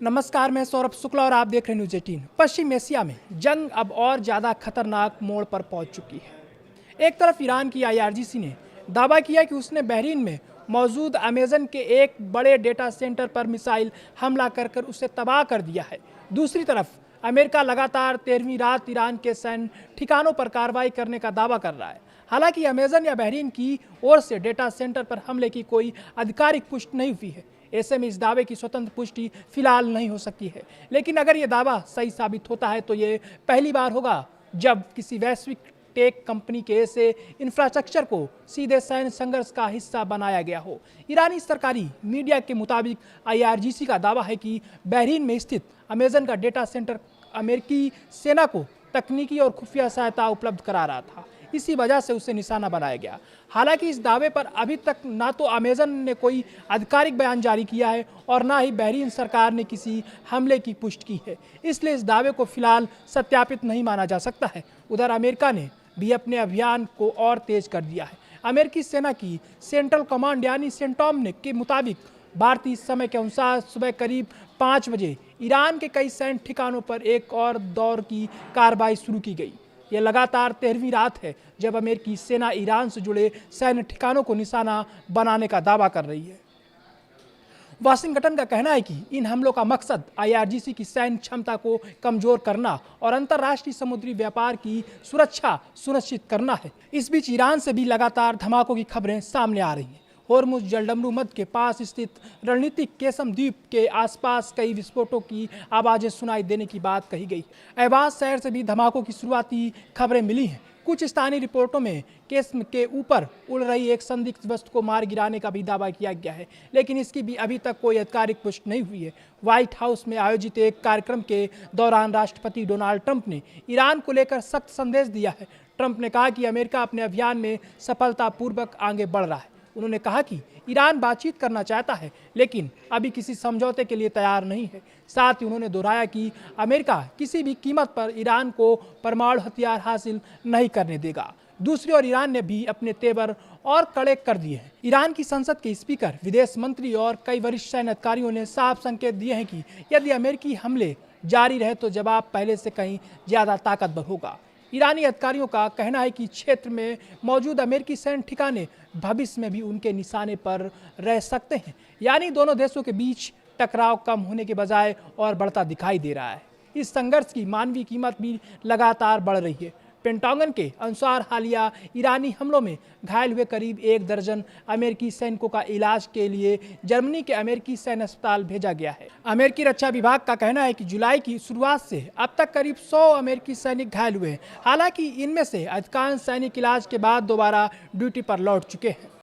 नमस्कार, मैं सौरभ शुक्ला और आप देख रहे हैं न्यूज़ 18। पश्चिम एशिया में जंग अब और ज़्यादा खतरनाक मोड़ पर पहुंच चुकी है। एक तरफ ईरान की आईआरजीसी ने दावा किया कि उसने बहरीन में मौजूद अमेजन के एक बड़े डेटा सेंटर पर मिसाइल हमला कर उसे तबाह कर दिया है। दूसरी तरफ अमेरिका लगातार 13वीं रात ईरान के सैन्य ठिकानों पर कार्रवाई करने का दावा कर रहा है। हालांकि अमेजन या बहरीन की ओर से डेटा सेंटर पर हमले की कोई आधिकारिक पुष्टि नहीं हुई है। ऐसे में इस दावे की स्वतंत्र पुष्टि फिलहाल नहीं हो सकती है, लेकिन अगर ये दावा सही साबित होता है तो ये पहली बार होगा जब किसी वैश्विक टेक कंपनी के ऐसे इंफ्रास्ट्रक्चर को सीधे सैन्य संघर्ष का हिस्सा बनाया गया हो। ईरानी सरकारी मीडिया के मुताबिक आईआरजीसी का दावा है कि बहरीन में स्थित अमेजन का डेटा सेंटर अमेरिकी सेना को तकनीकी और खुफिया सहायता उपलब्ध करा रहा था, इसी वजह से उसे निशाना बनाया गया। हालांकि इस दावे पर अभी तक ना तो अमेजन ने कोई आधिकारिक बयान जारी किया है और ना ही बहरीन सरकार ने किसी हमले की पुष्टि की है, इसलिए इस दावे को फिलहाल सत्यापित नहीं माना जा सकता है। उधर अमेरिका ने भी अपने अभियान को और तेज कर दिया है। अमेरिकी सेना की सेंट्रल कमांड यानी सेंटॉम ने के मुताबिक भारतीय समय के अनुसार सुबह करीब 5 बजे ईरान के कई सैन्य ठिकानों पर एक और दौर की कार्रवाई शुरू की गई। यह लगातार 13वीं रात है जब अमेरिकी सेना ईरान से जुड़े सैन्य ठिकानों को निशाना बनाने का दावा कर रही है। वाशिंगटन का कहना है कि इन हमलों का मकसद आईआरजीसी की सैन्य क्षमता को कमजोर करना और अंतर्राष्ट्रीय समुद्री व्यापार की सुरक्षा सुनिश्चित करना है। इस बीच ईरान से भी लगातार धमाकों की खबरें सामने आ रही हैं। होर्मुज जलडमरू मध्य के पास स्थित रणनीतिक केसम द्वीप के आसपास कई विस्फोटों की आवाजें सुनाई देने की बात कही गई। अहवाज शहर से भी धमाकों की शुरुआती खबरें मिली हैं। कुछ स्थानीय रिपोर्टों में केसम के ऊपर उड़ रही एक संदिग्ध वस्तु को मार गिराने का भी दावा किया गया है, लेकिन इसकी भी अभी तक कोई आधिकारिक पुष्टि नहीं हुई है। व्हाइट हाउस में आयोजित एक कार्यक्रम के दौरान राष्ट्रपति डोनाल्ड ट्रंप ने ईरान को लेकर सख्त संदेश दिया है। ट्रंप ने कहा कि अमेरिका अपने अभियान में सफलतापूर्वक आगे बढ़ रहा है। उन्होंने कहा कि ईरान बातचीत करना चाहता है, लेकिन अभी किसी समझौते के लिए तैयार नहीं है। साथ ही उन्होंने दोहराया कि अमेरिका किसी भी कीमत पर ईरान को परमाणु हथियार हासिल नहीं करने देगा। दूसरी ओर ईरान ने भी अपने तेवर और कड़े कर दिए हैं। ईरान की संसद के स्पीकर, विदेश मंत्री और कई वरिष्ठ सैन्य अधिकारियों ने साफ संकेत दिए हैं कि यदि अमेरिकी हमले जारी रहे तो जवाब पहले से कहीं ज्यादा ताकतवर होगा। ईरानी अधिकारियों का कहना है कि क्षेत्र में मौजूद अमेरिकी सैन्य ठिकाने भविष्य में भी उनके निशाने पर रह सकते हैं, यानी दोनों देशों के बीच टकराव कम होने के बजाय और बढ़ता दिखाई दे रहा है। इस संघर्ष की मानवीय कीमत भी लगातार बढ़ रही है। पेंटागन के अनुसार हालिया ईरानी हमलों में घायल हुए करीब 1 दर्जन अमेरिकी सैनिकों का इलाज के लिए जर्मनी के अमेरिकी सैन्य अस्पताल भेजा गया है। अमेरिकी रक्षा विभाग का कहना है कि जुलाई की शुरुआत से अब तक करीब 100 अमेरिकी सैनिक घायल हुए हैं। हालांकि इनमें से अधिकांश सैनिक इलाज के बाद दोबारा ड्यूटी पर लौट चुके हैं।